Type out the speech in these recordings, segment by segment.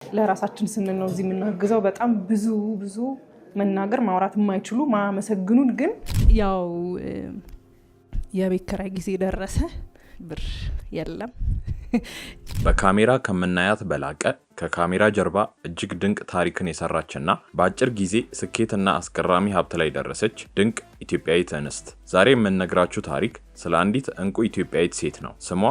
ለራሳችን ስንል ነው እዚህ የምናግዘው። በጣም ብዙ መናገር ማውራት የማይችሉ ማመሰግኑን ግን ያው የቤት ኪራይ ጊዜ ደረሰ ብር የለም። በካሜራ ከምናያት በላቀ ከካሜራ ጀርባ እጅግ ድንቅ ታሪክን የሰራችና በአጭር ጊዜ ስኬትና አስገራሚ ሀብት ላይ ደረሰች ድንቅ ኢትዮጵያዊት እንስት። ዛሬ የምንነግራችሁ ታሪክ ስለ አንዲት እንቁ ኢትዮጵያዊት ሴት ነው። ስሟ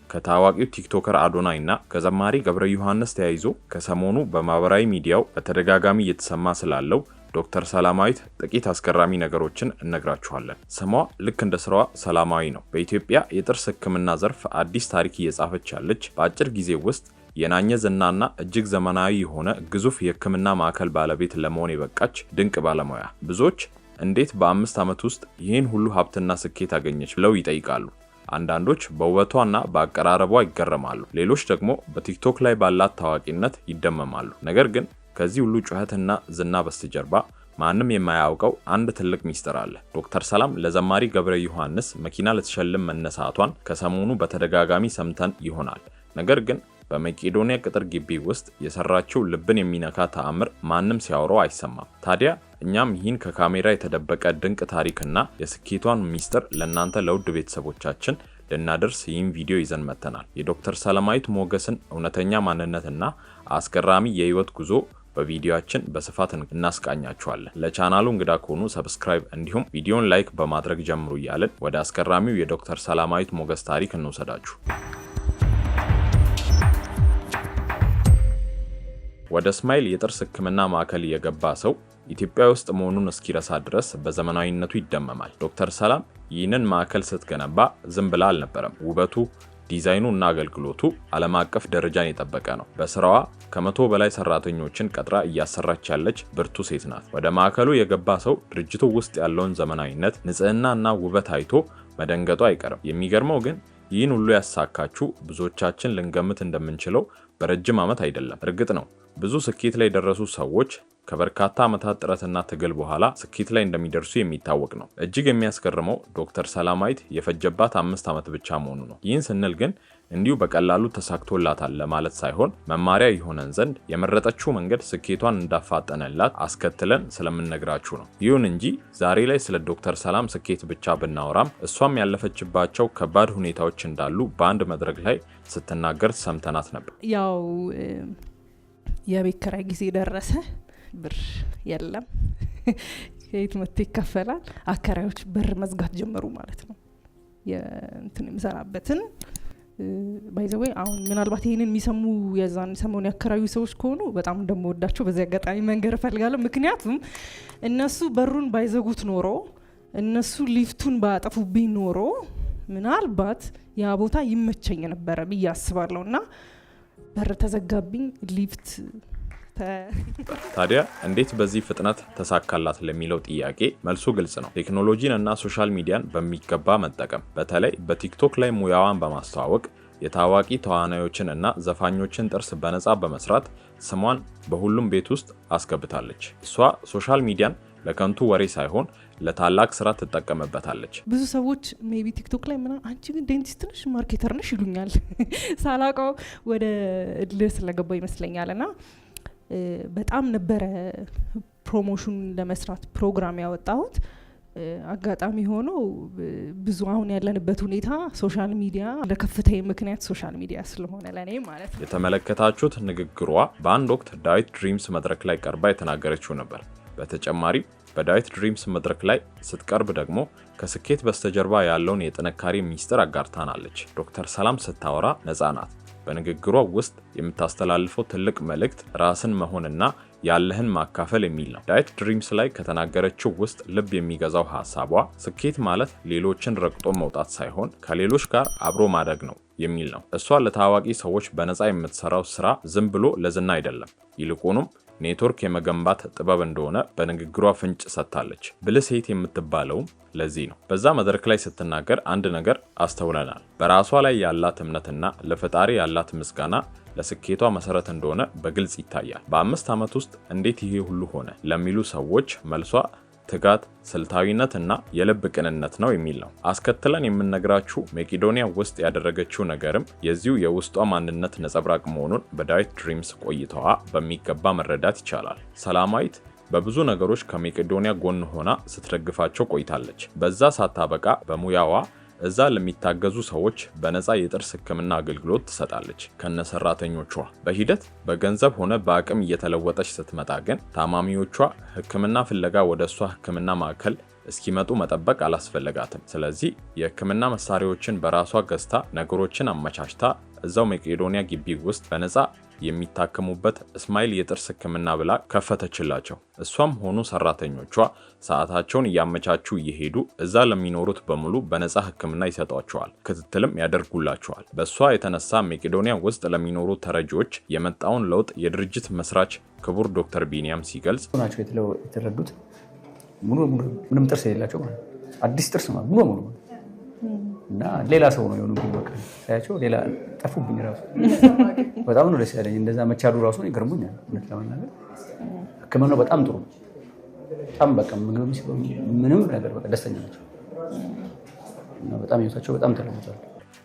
ከታዋቂው ቲክቶከር አዶናይ እና ከዘማሪ ገብረ ዮሐንስ ተያይዞ ከሰሞኑ በማህበራዊ ሚዲያው በተደጋጋሚ እየተሰማ ስላለው ዶክተር ሰላማዊት ጥቂት አስገራሚ ነገሮችን እነግራችኋለን። ስሟ ልክ እንደ ስራዋ ሰላማዊ ነው። በኢትዮጵያ የጥርስ ሕክምና ዘርፍ አዲስ ታሪክ እየጻፈች ያለች፣ በአጭር ጊዜ ውስጥ የናኘ ዝናና እጅግ ዘመናዊ የሆነ ግዙፍ የሕክምና ማዕከል ባለቤት ለመሆን የበቃች ድንቅ ባለሙያ። ብዙዎች እንዴት በ5 ዓመት ውስጥ ይህን ሁሉ ሀብትና ስኬት አገኘች ብለው ይጠይቃሉ። አንዳንዶች በውበቷና በአቀራረቧ ይገረማሉ። ሌሎች ደግሞ በቲክቶክ ላይ ባላት ታዋቂነት ይደመማሉ። ነገር ግን ከዚህ ሁሉ ጩኸትና ዝና በስተጀርባ ማንም የማያውቀው አንድ ትልቅ ሚስጥር አለ። ዶክተር ሰላም ለዘማሪ ገብረ ዮሐንስ መኪና ልትሸልም መነሳቷን ከሰሞኑ በተደጋጋሚ ሰምተን ይሆናል። ነገር ግን በመቄዶንያ ቅጥር ግቢ ውስጥ የሰራችው ልብን የሚነካ ተአምር ማንም ሲያወራው አይሰማም። ታዲያ እኛም ይህን ከካሜራ የተደበቀ ድንቅ ታሪክና የስኬቷን ሚስጥር ለእናንተ ለውድ ቤተሰቦቻችን ልናደርስ ይህን ቪዲዮ ይዘን መጥተናል። የዶክተር ሰላማዊት ሞገስን እውነተኛ ማንነትና አስገራሚ የህይወት ጉዞ በቪዲዮአችን በስፋት እናስቃኛችኋለን። ለቻናሉ እንግዳ ከሆኑ ሰብስክራይብ እንዲሁም ቪዲዮን ላይክ በማድረግ ጀምሩ እያልን ወደ አስገራሚው የዶክተር ሰላማዊት ሞገስ ታሪክ እንውሰዳችሁ። ወደ ስማይል የጥርስ ሕክምና ማዕከል የገባ ሰው ኢትዮጵያ ውስጥ መሆኑን እስኪረሳ ድረስ በዘመናዊነቱ ይደመማል። ዶክተር ሰላም ይህንን ማዕከል ስትገነባ ዝም ብላ አልነበረም። ውበቱ፣ ዲዛይኑ እና አገልግሎቱ ዓለም አቀፍ ደረጃን የጠበቀ ነው። በስራዋ ከ100 በላይ ሰራተኞችን ቀጥራ እያሰራች ያለች ብርቱ ሴት ናት። ወደ ማዕከሉ የገባ ሰው ድርጅቱ ውስጥ ያለውን ዘመናዊነት፣ ንጽህና እና ውበት አይቶ መደንገጡ አይቀርም። የሚገርመው ግን ይህን ሁሉ ያሳካችው ብዙዎቻችን ልንገምት እንደምንችለው በረጅም ዓመት አይደለም። እርግጥ ነው ብዙ ስኬት ላይ የደረሱ ሰዎች ከበርካታ ዓመታት ጥረትና ትግል በኋላ ስኬት ላይ እንደሚደርሱ የሚታወቅ ነው። እጅግ የሚያስገርመው ዶክተር ሰላማዊት የፈጀባት 5 ዓመት ብቻ መሆኑ ነው። ይህን ስንል ግን እንዲሁ በቀላሉ ተሳክቶላታል ለማለት ሳይሆን መማሪያ የሆነን ዘንድ የመረጠችው መንገድ ስኬቷን እንዳፋጠነላት አስከትለን ስለምንነግራችሁ ነው። ይሁን እንጂ ዛሬ ላይ ስለ ዶክተር ሰላም ስኬት ብቻ ብናወራም እሷም ያለፈችባቸው ከባድ ሁኔታዎች እንዳሉ በአንድ መድረክ ላይ ስትናገር ሰምተናት ነበር። ያው የቤት ኪራይ ጊዜ ደረሰ ብር የለም። ከየት መጥቶ ይከፈላል? አከራዮች በር መዝጋት ጀመሩ ማለት ነው። የምሰራበትን ባይዘዌ አሁን ምናልባት ይሄንን የሚሰሙ የዛን ሰሞኑን ያከራዩ ሰዎች ከሆኑ በጣም እንደምወዳቸው በዚህ አጋጣሚ መንገር እፈልጋለሁ። ምክንያቱም እነሱ በሩን ባይዘጉት ኖሮ፣ እነሱ ሊፍቱን ባጠፉብኝ ኖሮ ምናልባት ያ ቦታ ይመቸኝ ነበረ ብዬ አስባለሁ። እና በር ተዘጋብኝ፣ ሊፍት ታዲያ እንዴት በዚህ ፍጥነት ተሳካላት ለሚለው ጥያቄ መልሱ ግልጽ ነው። ቴክኖሎጂን እና ሶሻል ሚዲያን በሚገባ መጠቀም፣ በተለይ በቲክቶክ ላይ ሙያዋን በማስተዋወቅ የታዋቂ ተዋናዮችን እና ዘፋኞችን ጥርስ በነጻ በመስራት ስሟን በሁሉም ቤት ውስጥ አስገብታለች። እሷ ሶሻል ሚዲያን ለከንቱ ወሬ ሳይሆን ለታላቅ ስራ ትጠቀምበታለች። ብዙ ሰዎች ሜቢ ቲክቶክ ላይ ምናምን አንቺ ግን ዴንቲስት ነሽ ማርኬተር ነሽ ይሉኛል። ሳላውቀው ወደ እድል ስለገባ ይመስለኛል። እና በጣም ነበረ ፕሮሞሽን ለመስራት ፕሮግራም ያወጣሁት። አጋጣሚ ሆኖ ብዙ አሁን ያለንበት ሁኔታ ሶሻል ሚዲያ ለከፍተኛ ምክንያት ሶሻል ሚዲያ ስለሆነ ለኔ ማለት ነው። የተመለከታችሁት ንግግሯ በአንድ ወቅት ዳዊት ድሪምስ መድረክ ላይ ቀርባ የተናገረችው ነበር። በተጨማሪ በዳዊት ድሪምስ መድረክ ላይ ስትቀርብ ደግሞ ከስኬት በስተጀርባ ያለውን የጥንካሬ ሚስጥር አጋርታናለች። ዶክተር ሰላም ስታወራ ነፃ ናት። በንግግሯ ውስጥ የምታስተላልፈው ትልቅ መልእክት ራስን መሆንና ያለህን ማካፈል የሚል ነው። ዳዊት ድሪምስ ላይ ከተናገረችው ውስጥ ልብ የሚገዛው ሐሳቧ ስኬት ማለት ሌሎችን ረግጦ መውጣት ሳይሆን ከሌሎች ጋር አብሮ ማደግ ነው የሚል ነው። እሷ ለታዋቂ ሰዎች በነፃ የምትሰራው ስራ ዝም ብሎ ለዝና አይደለም፣ ይልቁንም ኔትወርክ የመገንባት ጥበብ እንደሆነ በንግግሯ ፍንጭ ሰጥታለች። ብልህ ሴት የምትባለውም ለዚህ ነው። በዛ መድረክ ላይ ስትናገር አንድ ነገር አስተውለናል። በራሷ ላይ ያላት እምነትና ለፈጣሪ ያላት ምስጋና ለስኬቷ መሰረት እንደሆነ በግልጽ ይታያል። በ5 ዓመት ውስጥ እንዴት ይሄ ሁሉ ሆነ ለሚሉ ሰዎች መልሷ ትጋት፣ ስልታዊነትና የልብ ቅንነት ነው የሚል ነው። አስከትለን የምንነግራችሁ መቄዶንያ ውስጥ ያደረገችው ነገርም የዚሁ የውስጧ ማንነት ነጸብራቅ መሆኑን በዳዊት ድሪምስ ቆይታዋ በሚገባ መረዳት ይቻላል። ሰላማዊት በብዙ ነገሮች ከመቄዶንያ ጎን ሆና ስትደግፋቸው ቆይታለች። በዛ ሳታበቃ በሙያዋ እዛ ለሚታገዙ ሰዎች በነፃ የጥርስ ሕክምና አገልግሎት ትሰጣለች ከነሰራተኞቿ። በሂደት በገንዘብ ሆነ በአቅም እየተለወጠች ስትመጣ ግን ታማሚዎቿ ሕክምና ፍለጋ ወደ እሷ ሕክምና ማዕከል እስኪመጡ መጠበቅ አላስፈለጋትም። ስለዚህ የሕክምና መሳሪያዎችን በራሷ ገዝታ ነገሮችን አመቻችታ እዛው መቄዶንያ ግቢ ውስጥ በነፃ የሚታከሙበት እስማኤል የጥርስ ሕክምና ብላ ከፈተችላቸው። እሷም ሆኑ ሰራተኞቿ ሰዓታቸውን እያመቻቹ እየሄዱ እዛ ለሚኖሩት በሙሉ በነፃ ሕክምና ይሰጧቸዋል፣ ክትትልም ያደርጉላቸዋል። በእሷ የተነሳ መቄዶንያ ውስጥ ለሚኖሩ ተረጂዎች የመጣውን ለውጥ የድርጅት መስራች ክቡር ዶክተር ቢኒያም ሲገልጽ ናቸው የተረዱት ምንም ጥርስ የሌላቸው ማለት አዲስ ጥርስ ማለት ሙሉ ሙሉ እና ሌላ ሰው ነው የሆኑብኝ። በቃ ሳያቸው ሌላ ጠፉብኝ። ራሱ በጣም ነው ደስ ያለኝ። እንደዛ መቻሉ ራሱ ይገርሙኛል። እውነት ለመናገር ሕክምናው በጣም ጥሩ ነው። በጣም በቃ ምግብ ምንም ነገር በቃ ደስተኛ ናቸው እና በጣም ህይወታቸው በጣም ተለውጧል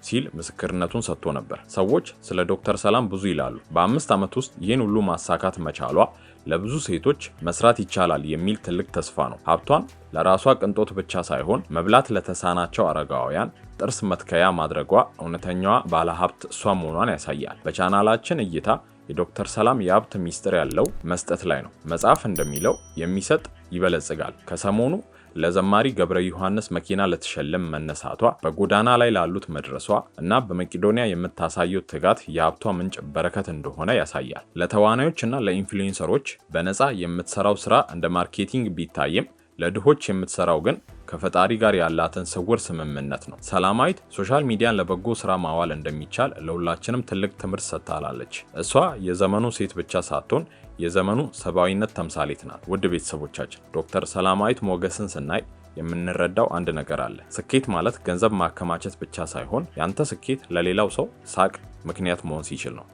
ሲል ምስክርነቱን ሰጥቶ ነበር። ሰዎች ስለ ዶክተር ሰላም ብዙ ይላሉ። በ5 ዓመት ውስጥ ይህን ሁሉ ማሳካት መቻሏ ለብዙ ሴቶች መስራት ይቻላል የሚል ትልቅ ተስፋ ነው። ሀብቷን ለራሷ ቅንጦት ብቻ ሳይሆን መብላት ለተሳናቸው አረጋውያን ጥርስ መትከያ ማድረጓ እውነተኛዋ ባለሀብት እሷ መሆኗን ያሳያል። በቻናላችን እይታ የዶክተር ሰላም የሀብት ሚስጥር ያለው መስጠት ላይ ነው። መጽሐፍ እንደሚለው የሚሰጥ ይበለጽጋል። ከሰሞኑ ለዘማሪ ገብረ ዮሐንስ መኪና ለተሸለም መነሳቷ፣ በጎዳና ላይ ላሉት መድረሷ እና በመቄዶንያ የምታሳየው ትጋት የሀብቷ ምንጭ በረከት እንደሆነ ያሳያል። ለተዋናዮች እና ለኢንፍሉዌንሰሮች በነፃ የምትሰራው ስራ እንደ ማርኬቲንግ ቢታይም ለድሆች የምትሰራው ግን ከፈጣሪ ጋር ያላትን ስውር ስምምነት ነው። ሰላማዊት ሶሻል ሚዲያን ለበጎ ስራ ማዋል እንደሚቻል ለሁላችንም ትልቅ ትምህርት ሰጥታለች። እሷ የዘመኑ ሴት ብቻ ሳትሆን የዘመኑ ሰብአዊነት ተምሳሌት ናት። ውድ ቤተሰቦቻችን ዶክተር ሰላማዊት ሞገስን ስናይ የምንረዳው አንድ ነገር አለ። ስኬት ማለት ገንዘብ ማከማቸት ብቻ ሳይሆን ያንተ ስኬት ለሌላው ሰው ሳቅ ምክንያት መሆን ሲችል ነው።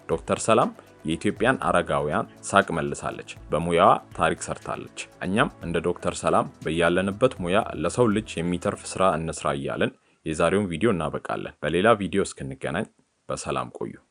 ዶክተር ሰላም የኢትዮጵያን አረጋውያን ሳቅ መልሳለች። በሙያዋ ታሪክ ሰርታለች። እኛም እንደ ዶክተር ሰላም በያለንበት ሙያ ለሰው ልጅ የሚተርፍ ስራ እንስራ እያልን የዛሬውን ቪዲዮ እናበቃለን። በሌላ ቪዲዮ እስክንገናኝ በሰላም ቆዩ።